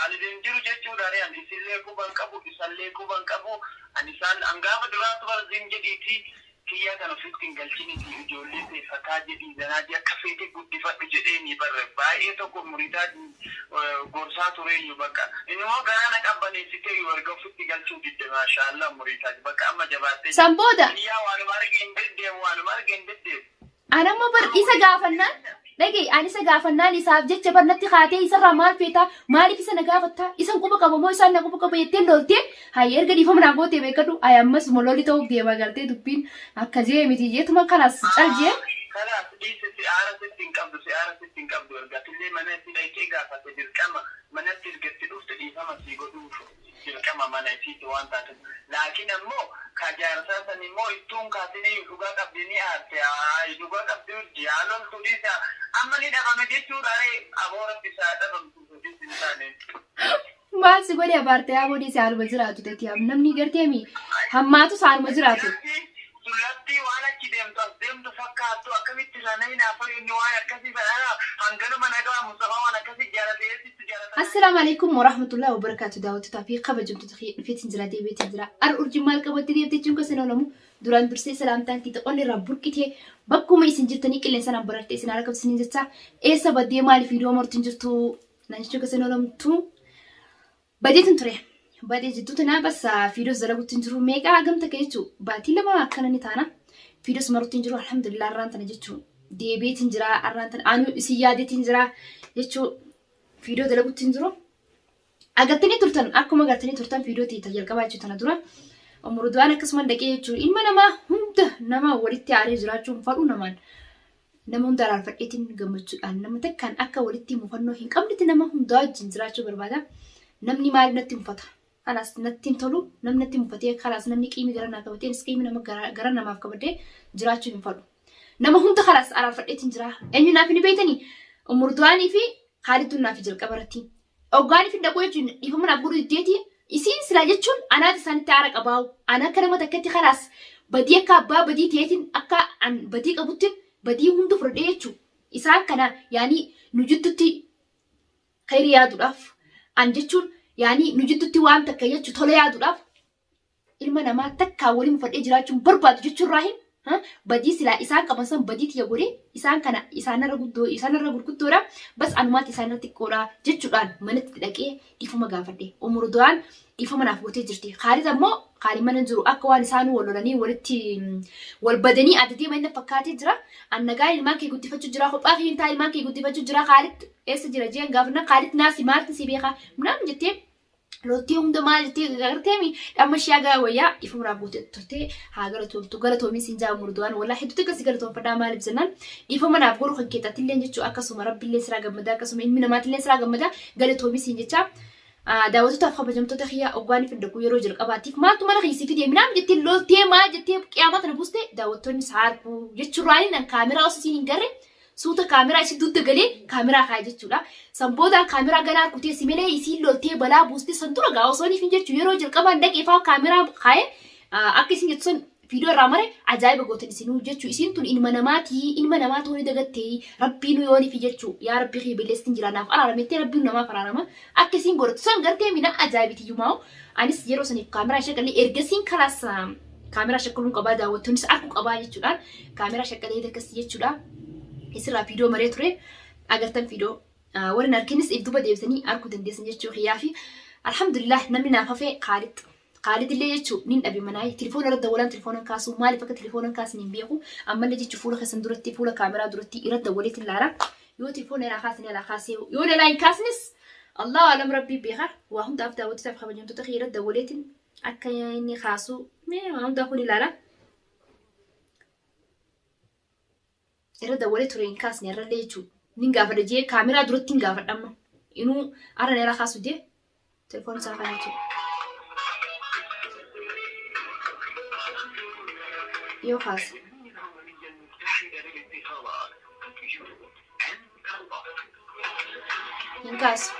ani dinjiru jechuudha ani isillee kuban qabu isallee kuban qabu ani isaan angaafa duraatu bar zinjidhiiti kiyya kana ofitti galchiniiti ijoollee teeffataa jedhii zanaaji akka feete guddifadhu jedheeni barre baay'ee tokko muridaa gorsaa tureenyu bakka inni moo garaana qabbaneessitee warga ofitti galchuu didde maashaallah muridaa bakka amma jabaattee Sambooda. kiyyaa waanuma argeen deddeemu Anamma bar isa gaafannaan dhagee ani isa gaafannaan isaaf jecha barnatti kaatee isarraa maal feetaa maaliif isa na gaafattaa isan quba qaba moo isaan na quba qaba jettee loltee hay erga dhiifama naa gootee beekadhu ay ammas mololi ta'uuf deema gartee dubbiin akka jee miti jeetuma kanaas caljee خلاص دي سيارة ستين قبض ورقة منات لايكي قافة تجركما منات تلقت تلوف تليفا ما سيقودوش تلقما مناتي وانتا لكن امو كاجار ساسا نمو اتون كاتيني يفوقا قبضيني آتي يفوقا قبضيو جيالون توليسا اما لنا غمجيتو داري امورا بساعدة بمتوزي سنساني maal si godhe abaartee aboodii si haaruma jiraatu teeti namni gartee mi hammaatu si haaruma jiraatu. Sulatti waan achi deemtu fakkaattu akkamitti sananii naafuu inni waan akkasii fedhana hanganuma nagaa Mustafa waan akkasii jaalateessitti jaalatan. Assalaamu alaikum warahmatullahi wabarakatuh daawwattoota fi kabajamtoota dhufeetiin jira deebiitiin jira ar urjii maal qabattee deebtee jiru kan sana olamu duraan dursee salaamtaan itti xaqoon irraa burqitee bakkuma isin jirtanii qilleensa naan barattee isin harka isin jecha eessa baddee maaliif viidiyoo martiin jirtu naan jechuu kan sana olamtu badeetiin ture. Badee jidduutti naa basa fiidos dalaguutti jiru meeqa gamta kee jechuun baatii lama akkana ni taana fiidos maruutti jiru alhamdulillah arraan tana jechuun deebiitiin jira arraan tana anu isin yaadeetiin jira jechuun fiidoo dalaguutti jiru agartanii turtan akkuma agartanii turtan fiidoo ta'e jalqabaa jechuun tana dura umuruudhaan akkasuma dhaqee jechuun ilma namaa hunda nama walitti aaree jiraachuun fadhu namaan nama hunda araarfadheetiin gammachuudhaan nama takkaan akka walitti mufannoo hin qabnetti nama hundaa wajjin jiraachuu barbaada namni maaliif natti mufata. Kalas nattiin tolu namni natti mufatee kalas namni qiimi gara naa qabatee qiimi nama gara namaaf qabatee jiraachuu hin fadhu. Nama hunda kalas araarfadheetiin jira. Eenyu naaf ni beektanii umurduwaanii fi haalittuun naaf jalqaba irratti. Oggaanii fi dhaquu jechuun dhiifama naaf godhu diddeetii isiin silaa jechuun anaati isaanitti aara qabaa'u. Ana akka nama takkatti kalas badii akka abbaa badii ta'eetiin akka badii qabutti badii hundi fudhadhee jechuudha. Isaan kana yaani nu jidduutti khayrii yaaduudhaaf an jechuun yaani nu jidduutti waan takka jechuun tola yaaduudhaaf ilma namaa takkaa waliin fudhee jiraachuun barbaadu jechuun raahin badii silaa isaan qaban san badii tiyya godhee isaan kana isaanirra gurguddoodha bas anumaatti isaanirra xiqqoodha jechuudhaan manatti dhaqee dhiifama gaafadhe umuruudhaan dhiifama naaf gootee jirti. Khaalid ammoo Khaalid mana jiru akka waan isaanuu wal lolanii walitti wal badanii addatti manna fakkaatee jira. Annagaa ilmaan kee guddifachuu jira kophaa fi intaa ilmaan kee guddifachuu jira Khaalid eessa jira jeen gaafna Khaalid naasi maalti si beekaa minaan jettee Lotti hunda maal jettee gartee mi dhamma ishee agaa wayyaa dhiifama naaf gootee turte haa galatoomi siin jaa umuruudhaan walaa hedduutti akkasii galatoonfadhaa maaliif jennaan dhiifama naaf godhu kan keettaatti illee jechuudha akkasuma rabbiillee siraa gammadaa akkasuma ilmi namaatti siraa gammadaa galatoomi siin jechaa. Daawwattoota kabajamtoota xiyyaa oggaanii fi dhaquu yeroo jalqabaatiif maaltu mana keessi fidee minaan jettee loltee maal jettee qiyaamaa kana buuste daawwattoonni saarkuu jechuudhaan nan kaameraa osoo siin hin garre suuta kaameraa isin dudda galee kaameraa kaa'e jechuudha. Sanboodaan kaameraa ganaa kutee simelee isiin loltee balaa buuste san dura gaa osoo niif jechuu yeroo jalqabaan dhaqeefaa kaameraa kaa'e akka isin jettu san fiidiyoo irraa mare ajaa'iba gootan isinuu jechuu isiin tun ilma namaa ta'uu ni dagattee rabbiin yoo niif jechuu yaa rabbii kee billeestiin jira naaf araaramettee rabbiin namaaf araarama akka isin godhatu san gartee mina ajaa'ibitiyyumaa anis yeroo saniif kaameraa shakkalee ergasiin kalaas kaameraa shakkaluun qabaa daawwattoonnis arkuu qabaa jechuudhaan kaameraa shakkalee akkasii jechuudha. Isirraa fiidiyoo maree ture agartan fiidiyoo warreen arginis duuba deebisanii arguu dandeessan jechuu xiyyaa fi alhamdulillah namni naaf hafee Khaalid illee jechuu nin dhabe manaa telefoona irra dawwalaan telefoona kaasu maaliif akka telefoona kaasin hin beeku ammallee jechuu fuula keessan duratti fuula kaameraa duratti irra dawwaleet ilaala yoo telefoona irraa kaasne alaa kaasee yoo ilaa hin kaasnes Allahu alam rabbii beeka waa hundaaf daawwattotaaf kabajamtoota kee irra dawwaleetiin akka inni kaasu mee waa hundaa kun ilaala. Irra dawwalee ture hin kaasne irrallee jechuudha. Nin gaafadha jee kaameraa duratti hin gaafadhamma. Inuu arra neera kaasu jee telefoon isaa kana jechuudha. Yoo kaase. Hin kaasu.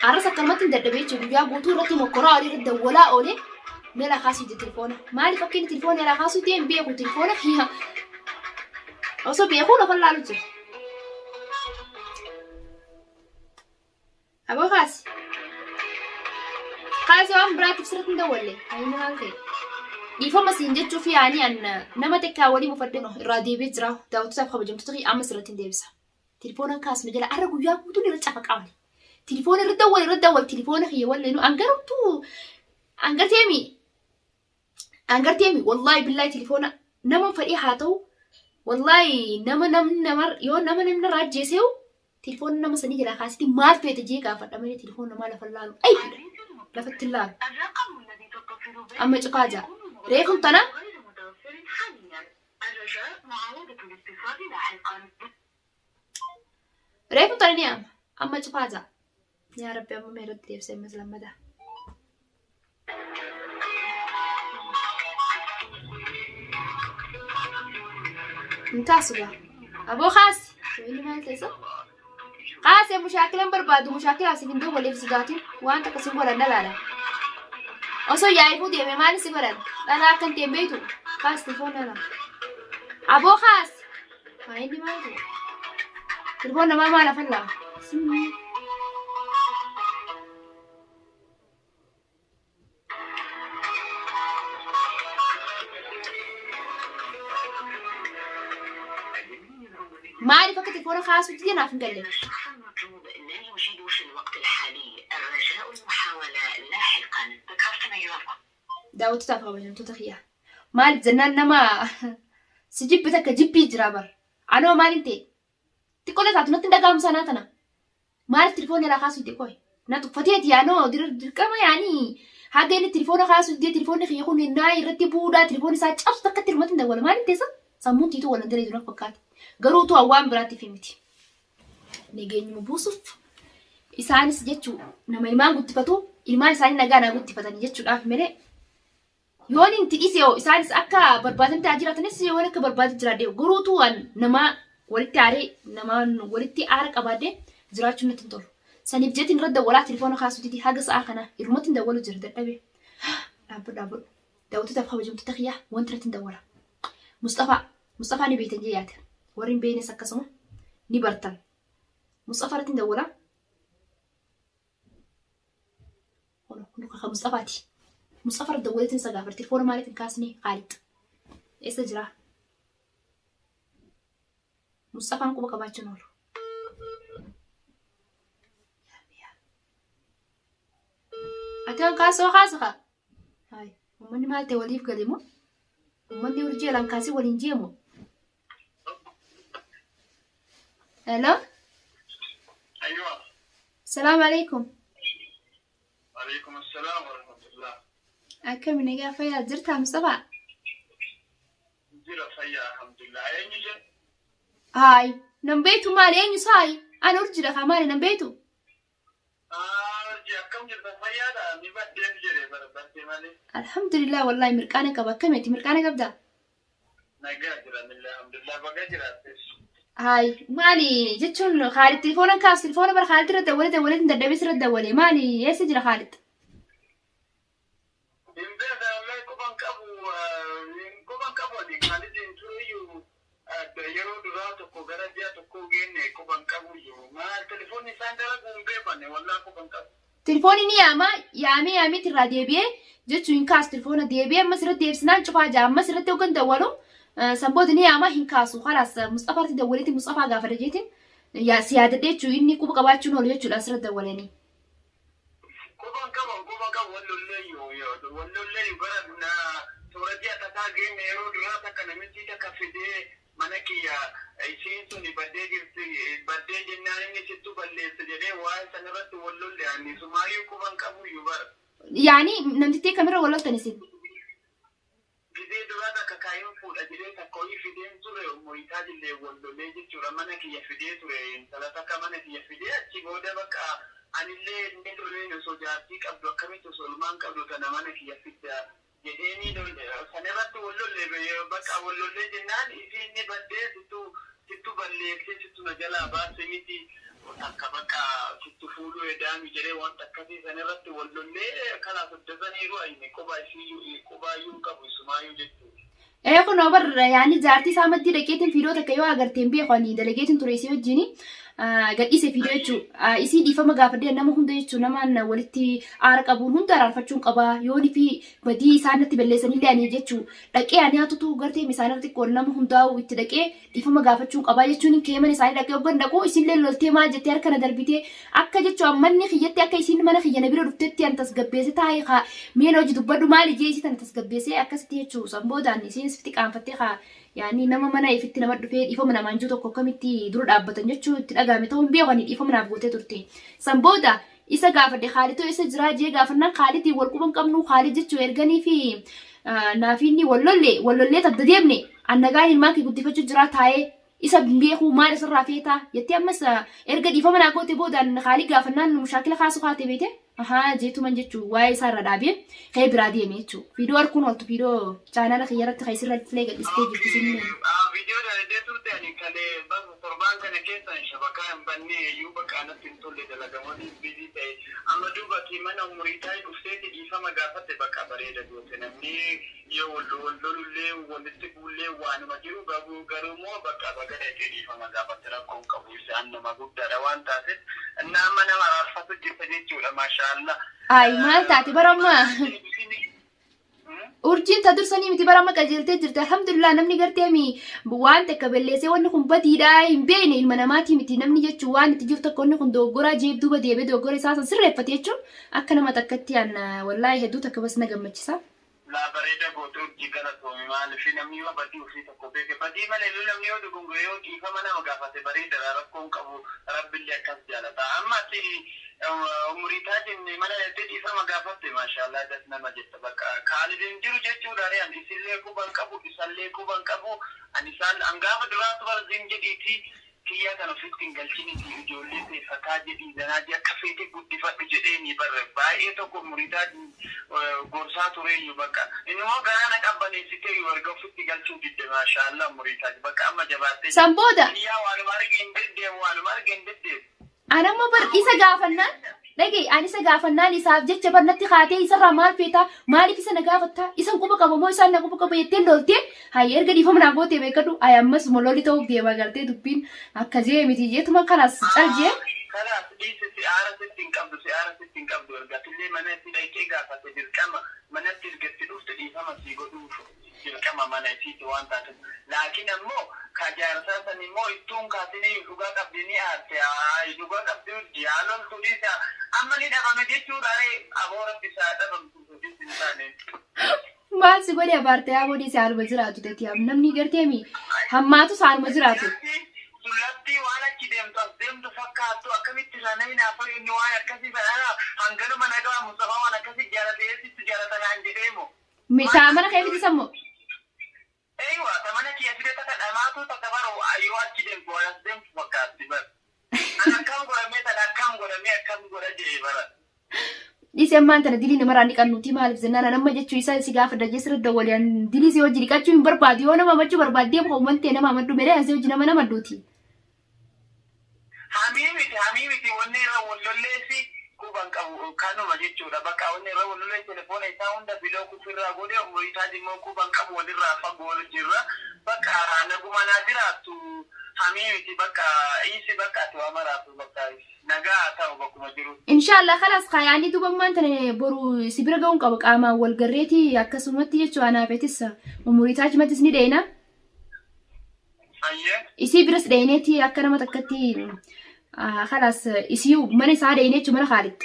Arras akkamatti hin dadhabee jechuudha. Guyyaa guutuu irratti mokkoraa olii irra dawwalaa oolee neera kaasuu jee telefoona. Maaliif akka inni telefoona neera kaasuu jee hin beeku telefoona kiyya. Osoo beekuu lafa laalu jira. أبو خاص خاص يوم براتب سرت ندولي هاي نمالتي يفهم سينجت شوفي يعني أن نما تكاولي مفردنه الراديو بيجرا داوت ساب خبجم تطغي أما سرتين ديبسا تليفون كاس مجلا أرجو يا بدون رتشافك عالي تليفون رد أول تليفون هي ولا إنه أنقرتيمي والله بالله تليفون نما فري حاتو والله نما راجيسيو تليفون نما سنيجي لا خاصتي ما في تجيك أفرد أمني تليفون ما لفلالو أي كده لفت اللال أما تقاجا ريكم تنا ريكم تنا نيام أما تقاجا يا ربي أما ميرد لي بسيم مثلا مدى انتاسوا أبو خاص وين ما تنسى قاسي مشاكل بربادو مشاكل عسفين دو ولا في صداتي وانت كسب ولا لا أصو يعرفوا دي ما نسي ولا أنا كنت بيتو قاس تلفون أنا أبو خاص ما عندي ما عندي تلفون ما لا فلا ما أعرف كنت تلفون خاص وتجي أنا فين قال داوت تافه وجم تتخيا مال زنان نما سجيب بتك جيبي جرابر أنا مال أنتي تقول لك أتنو تندقام سناتنا مال التليفون لا خاص يديكوي ناتو فتيت يا نو دير كما يعني هذا التليفون خاص يدي تليفون خي يكون الناي رتبو دا تليفون ساعة أبس تكتر ما تندقول مال أنتي سمون تيتو ولا دري دون فكات قروتو أوام براتي في متي نيجي مبوسف إساني سجتشو نما إلمان قلت فتو إلمان إساني نجانا قلت فتاني جتشو الآف مري يوني انت إيسيو إساني أكا بربادن تاجرات نسي ولا كبرباد جراديو قروتو أن نما ولتي عري نما ولتي أعرق أبادي جراتشو نتنطر ساني بجيت نرد ولا تليفون خاصو تيتي حاجة ساخنا يرمت ندولو جرد أبي دابل داوتو تفخا وجم تتخيا وانت تندولا مصطفى ني بيتن جيات ورين بيني سكسمو ني برتن مصطفى تندولا مصطفى دولت سقافر تلفون مالت كاسني خالد ايش جرا مصطفى انكو بكباتشو نور اتان كاسو خاسخه هاي ومن مالتي وليف قديمو ومن يرجي لان كاسي ولينجيمو الو ايوه السلام عليكم عليكم السلام ورحمة الله أكمل نجا فيا زرتها مصطفى زرت فيا الحمد لله أين جا هاي نبيتو مالي أين صاي أنا أرجع لك مالي نبيتو أرجع كم جرت فيا ده نبات دين جري بربتي مالي الحمد لله والله مركانك بكمتي مركانك أبدا نجا جرا من الحمد لله بقى جرا هاي مالي جتشون خالد تليفونك كاس تليفون بر خالد رد ولد انت دبيس رد ولي مالي يا سجل خالد إمبارح والله كوبان كابو دي خالد انتو يرو دراتو كوغرا جاتو كوغين كوبان كابو يو ما تليفوني ساندرا كومبيباني والله كوبان كابو تليفوني ني يامي ترادي بيه جتشون كاس تليفون دي بيه مسرت ديبسنان شوفا جام مسرت توكن دولو سبودني يا ما هنكاسو خلاص مصطفى تدولتي مصطفى غافر جيتين يا سيادة ديتشو إني كوبا كباتشو نولي جتشو الأسرة دولاني كوبان كابو ولو اللي برنا تورجي أتاجين يرو دراسة كنا متى كفيدي منكي يا إيشين سوني بدي جناني نشتو بالله سجده واي سنرت ولو اللي يعني سمايو كوبان كابو يبر يعني نمتي كاميرا ولا تنسين فيديو دراسة كايم فود أجري كوي فيديو سورة ومويتاج اللي ولو اللي جتشو منكي يا فيديو سورة ثلاثة كمانكي يا فيديو تيجوده بقى أنا اللي ندري نسوجاتي قبل كمية سلمان قبل كنا منكي يا فيديو جديني دول سنرات ولو اللي بقى ولو اللي جنان إذا بدي ستو بالله ستو نجلا باس ميتي وتكبكا ستو فولو يدامي جري وانتكتي سنرات ولو اللي كلا تدزني رأيني كوبا يو كابو سمايو جتو ايه كنا بر يعني زارتي سامد دي دقيقتين فيديو تكيو agarteen beeqani dalageetin tureesii wajjini gadhiise fiidiyoo jechuun isii dhiifama gaafadhee nama hunda jechuun namaan walitti aara qabuun hunda araarfachuun qabaa yooni fi badii isaanitti balleessanillee ani jechuun dhaqee ani haatutu gartee misaanirra xiqqoon nama hundaa'u itti dhaqee dhiifama gaafachuun qabaa jechuun keeman isaanii dhaqee oggan dhaquu isinillee loltee maal jettee harkana darbitee akka jechuun manni kiyyatte akka isiin mana kiyyana bira dhuftetti an tasgabbeesse taa'ee haa mi'een hojii dubbadhu maal ijee isii tana tasgabbeessee akkasitti jechuun sanboodaan isiin sitti qaanfattee haa yaani nama mana ifitti nama dhufee dhiifama namaan jiru tokko akkamitti dura dhaabbatan jechuun itti dhagaame ta'uun beekani dhiifama naaf gootee turte. Sanbooda isa gaafadhe Khaalidoo isa jiraa jee gaafannaan Khaalidii wal quban qabnu Khaalid jechuun erganii fi naafinni wallollee tadda deemne annagaan ilmaan kee guddifachuu jiraa taa'ee isa beekuu maal isarraa feetaa jettee ammas erga dhiifama naa gootee boodaan Khaalid gaafannaan mushaakila kaasuu kaatee beekte. Aha jeetuman jechuun waa'ee isaarra dhaabee ka'ee biraa deeme jechuun viidiyoo harkuun oltu viidiyoo chaanaala kiyyarratti keessirratti filee gadhiistee jirti sinne. Viidiyoo dalagaa turte ani kalee bakka torbaan kana keessa shabakaa hin bannee iyyuu bakka anatti hin tolle dalagamoonni biizii ta'e amma duuba mana umurii taa'e dhufteeti dhiifama gaafatte bakka bareeda goote namni yoo wallolullee walitti buullee waanuma jiru garuu immoo bakka bagalee dhiifama gaafatte rakkoon qabu isaan nama guddaadha waan taateef nama araarfatu jirta jechuudha maashaallah. Ay maal taate barama. Urjiin ta dursanii miti barama qajeeltee jirti alhamdulillah namni gartee mi waan takka balleessee wanni kun badiidha hin beekne ilma namaati miti namni jechuun waan itti jiru tokko inni kun doggoraa jeebduuba deebee doggora isaa san sirreeffate jechuun akka nama takkatti aan wallaahi hedduu takka bas na gammachisa. La bareeda gootu urjii galatoomi maaliif namni yoo badii ofii tokko beeke badii malee namni yoo dogongore yoo dhiifama nama gaafate bareeda rakkoon qabu rabbillee akkas jaalata amma umurii taatiin mana dhiifama gaafatte maashaallah das nama jetta bakka Khaalidin jiru jechuudha re'an isillee quban qabu isallee quban qabu ani isaan angaafa duraatu barziin jedhiiti kiyya kana ofitti hin galchiniiti ijoollee teeffataa jedhii zanaaji akka feete guddifadhu jedheeni barre baay'ee tokko umurii taatiin gorsaa tureeyyu bakka inimmoo garaana qabbaneessitee yoo erga ofitti galchuu didde maashaallah umurii taati bakka amma jabaattee Sanbooda. Kiyyaa waanuma argee hin deddeemu. Anammoo bar isa gaafannaan dhagee ani isa gaafannaan isaaf jecha barnatti kaatee isarraa maal feetaa maaliif isa na gaafattaa isan quba qaba moo isaan na quba qaba jettee loltee hayya erga dhiifama naa gootee beekadhu ay ammas mololli ta'uuf deemaa galtee dubbiin akka jee miti jeetuma kanaas caljee. Kanaaf dhiisi si'aara sitti hin qabdu ergatillee mana itti dhaqee gaafate dirqama manatti ergatti dhufte dhiifama sii godhuuf dirqama mana isiiti waan taate laakiin ammoo kajaarsaa san immoo ittuun kaasinii dhugaa qabdi ni aarte dhugaa qabdi diyaaloon tuliisa amma ni dhabame jechuudha aboora bisaa dhabamtu tuliisa hin taane. Maal si godhe abaarte yaa godhe si haaluma jiraatu teeti namni gartee mi hammaatu haaluma jiraatu. Sullatti waan achi deemtu fakkaattu akkamitti sana hin hafa inni waan akkasii fedhaa hanganuma nagaa Mustafa waan akkasii jaalateessitti jaalatanaan jedheemo. Taamana keefiti sammoo. Eeywa tamana kiyya fide taka dhamaatu taka bara yoo achi deemtu waan as deemtu fakkaatti bara. An akkam godhamee jedhee bara. Dhisi ammaan tana dilii namarraa ni qannuuti maaliif jennaan nama jechuu isaa si gaafa dajeessira dawwaliyan dilii si hojii dhiqachuu hin barbaadu yoo nama amachuu barbaadee muka uumantee nama amaddu melee asii hojii nama namadduuti. Hamii miti wanni irra wallolleessi quban qabu kanuma jechuudha bakka wanni irra wallollee telefoona isaa hunda biloo kufirraa godhee umurii isaa immoo quban qabu walirraa fagoo jirra bakka naguma naa jiraattu hamii miti bakka isi bakka ati waa maraatu bakka nagaa ta'u bakkuma jiru. Inshallah khalas khayaanii duuba ammaan tana boru si bira ga'uun qaba qaamaan wal garreeti akkasumatti jechuu anaafetis umurii isaa cimatis ni dheena. Isii biras dheeneeti akka nama takkatti khalas isii mana isaa dheenee jechuun mana Khaalid.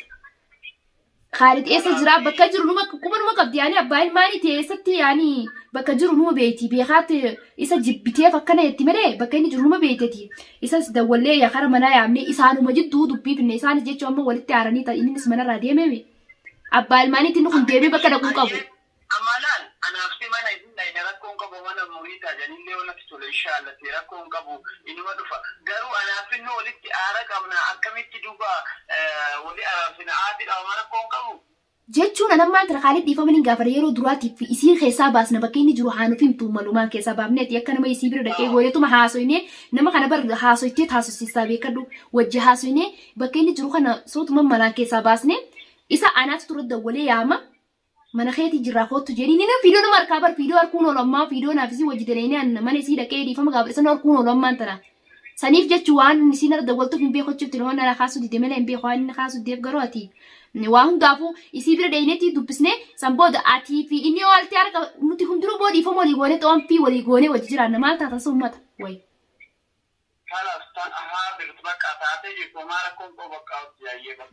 Khaalid eessa jira bakka jiru numa quba qabdi yaani abbaa ilmaanii teessatti yaani bakka jiru numa beeti beekaatti isa jibbiteef akkana jetti malee bakka inni jiru numa beeteti isas dawwallee yakara manaa yaamne isaanuma jidduu dubbii finne isaanis jechuun amma walitti aaranii ta'a innis manarraa deemee abbaa ilmaaniitti inni kun deemee bakka dhaquu qabu. Amalaan anaafsi mana inni rakkoon qabu mana umurii tajaajillee walitti tole inshallah rakkoon qabu inuma dhufa garuu anaafin walitti aara qabna akkamitti duuba wali araarfina aadidha mana rakkoon qabu. Jechuun anammaan tira Khaalid dhiifama ni gaafate yeroo duraatiif isii keessaa baasna bakka inni jiru haanuuf himtu malumaan keessaa baafneeti akka nama isii bira dhaqee gooyetuma haasoyne nama kana bar haasoytee taasisisaa beekadhu wajji haasoyne bakka inni jiru kana sootuma malaan keessaa baasne isa anaatu tura dawwalee yaama mana keeti jirraa kootu jedhii ni fiidoo nama harkaa bar fiidoo harkuun oolummaa fiidoo naafisii wajji daleenii mana isii dhaqee dhiifama gaafadhe sana harkuun oolummaan tana saniif jechu waan isiin irra dawwaltuuf hin beekochuutti nama nana kaasuu dide malee hin beeku waan inni kaasuu deef garuu ati waa hundaafuu isii bira dhayneetii dubbisnee san booda atii fi inni waaltii harka nuti hundinuu boo dhiifama walii goonee xoon fi walii goonee wajji jiraanna maal taata summata wayi.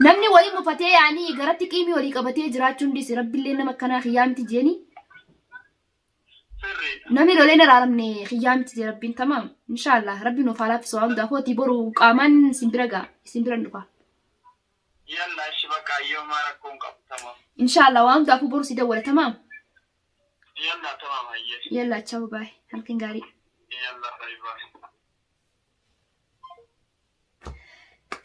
namni walii mufatee yaanii garatti qiimii walii qabatee jiraachuun dhiise rabbillee nama akkanaa xiyyaamti jeeni. namni lolee na raaramne xiyyaamti jee rabbiin tamaam inshaallah rabbiin of haalaafis waa hundaafuu ati boru qaamaan simbira gaa simbira dhufa. yalla ishi bakka ayyoo maara kun qabu tamaam. inshaallah waa hundaafuu boru si dawwala tamaam. yalla tamaam ayyee. yalla chaawu baay halkan gaarii. yalla baay.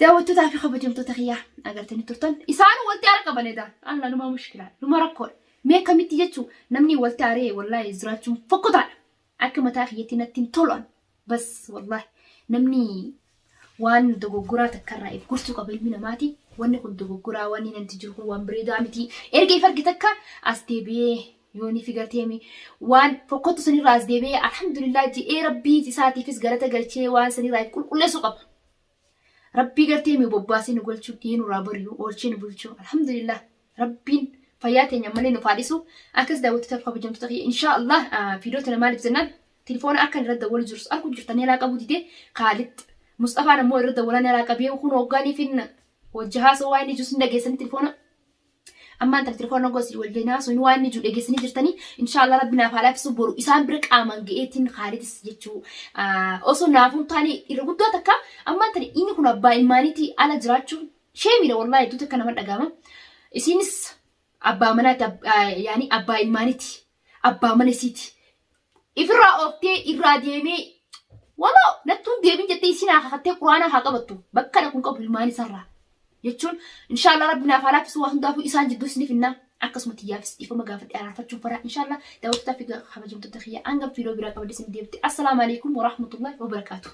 daawwattoota fi kabajamtoota kiyyaa agartanii turtan isaan walti aara qabanedha alla numa mushkilaa numa rakkoodha mee kamitti jechuun namni walti aaree wallaahi jiraachuun fokkotaadha akka mataa kiyyatti natti hin tolan bas wallaahi namni waan dogoggoraa takkarraa if gorsuu qaba ilmi namaati wanni kun dogoggoraa wanni nanti jiru kun waan bareedaa miti erga if argite akka as deebi'ee yooni figateemi waan fokkottu sanirraa as deebi'ee alhamdulillah ji'ee rabbii isaatiifis galata galchee waan sanirraa qulqulleessuu qaba. ربي قرتي مي بوباسي نقول شو كين ورابريو أولشين بولشو الحمد لله ربين فياتي نعملين نفاديسو أكس داوت تفقه بجمع تغيي إن شاء الله فيديو مالك زنان تليفون أكن رد أول جرس أكون جرتني لاك أبو ديدي خالد مصطفى أنا مو رد أولاني لاك أبيه وخون وقاني فين والجهاز واني جوسن دقيسني تليفون أما أنت التليفون نقص والجناس واني جو دقيسني جرتني إن شاء الله ربنا فعلا في صبر إسام برك آمان جئتين خالد سجتشو أصلا نافون تاني يرقدوا تكا أما أنت إني كنا بايمانيتي على جراتشو شيء ميلا والله يدو تكنا من أجامة إسينس أبا منات يعني أبا إيمانيتي أبا منسيتي إفرا أوكتي إفرا ديمي والله نتون ديمي جتي سينا خاتي قرانا حقبتو بكنا كن قبل إيماني سرّا يجون إن شاء الله ربنا فعلا في سواهم دافو إسان جدو سني فينا أكس متيافس إفا مقافت أعرفت شوف فرا إن شاء الله داوت تافي خبجم تتخيا أنقم في لو براك ودي سنديبتي السلام عليكم ورحمة الله وبركاته.